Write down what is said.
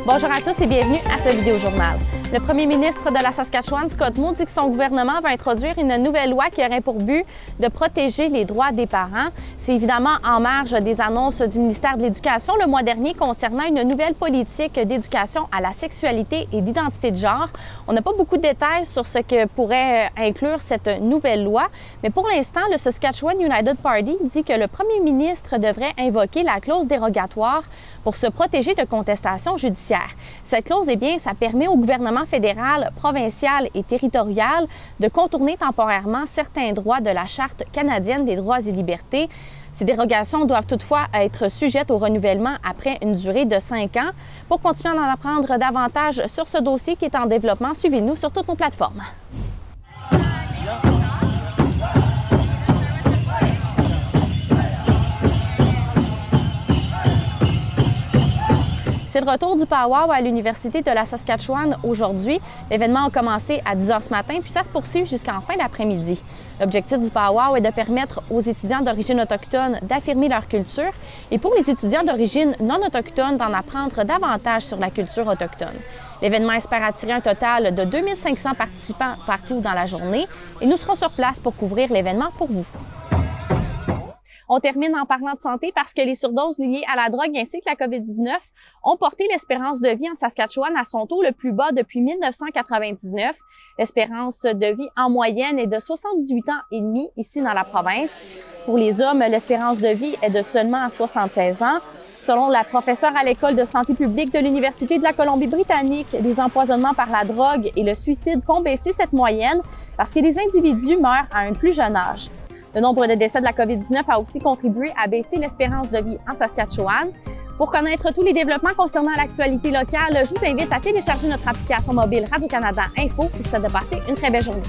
Bonjour à tous et bienvenue à ce vidéojournal. Le premier ministre de la Saskatchewan, Scott Moe, dit que son gouvernement va introduire une nouvelle loi qui aurait pour but de protéger les droits des parents. C'est évidemment en marge des annonces du ministère de l'Éducation le mois dernier concernant une nouvelle politique d'éducation à la sexualité et d'identité de genre. On n'a pas beaucoup de détails sur ce que pourrait inclure cette nouvelle loi, mais pour l'instant, le Saskatchewan United Party dit que le premier ministre devrait invoquer la clause dérogatoire pour se protéger de contestations judiciaires. Cette clause, eh bien, ça permet au gouvernement fédéral, provincial et territorial de contourner temporairement certains droits de la Charte canadienne des droits et libertés. Ces dérogations doivent toutefois être sujettes au renouvellement après une durée de 5 ans. Pour continuer à en apprendre davantage sur ce dossier qui est en développement, suivez-nous sur toutes nos plateformes. C'est le retour du powwow à l'Université de la Saskatchewan aujourd'hui. L'événement a commencé à 10 h ce matin, puis ça se poursuit jusqu'en fin d'après-midi. L'objectif du powwow est de permettre aux étudiants d'origine autochtone d'affirmer leur culture et pour les étudiants d'origine non autochtone d'en apprendre davantage sur la culture autochtone. L'événement espère attirer un total de 2500 participants partout dans la journée et nous serons sur place pour couvrir l'événement pour vous. On termine en parlant de santé parce que les surdoses liées à la drogue ainsi que la COVID-19 ont porté l'espérance de vie en Saskatchewan à son taux le plus bas depuis 1999. L'espérance de vie en moyenne est de 78 ans et demi ici dans la province. Pour les hommes, l'espérance de vie est de seulement 76 ans. Selon la professeure à l'École de santé publique de l'Université de la Colombie-Britannique, les empoisonnements par la drogue et le suicide font baisser cette moyenne parce que les individus meurent à un plus jeune âge. Le nombre de décès de la COVID-19 a aussi contribué à baisser l'espérance de vie en Saskatchewan. Pour connaître tous les développements concernant l'actualité locale, je vous invite à télécharger notre application mobile Radio-Canada Info et je vous souhaite de passer une très belle journée.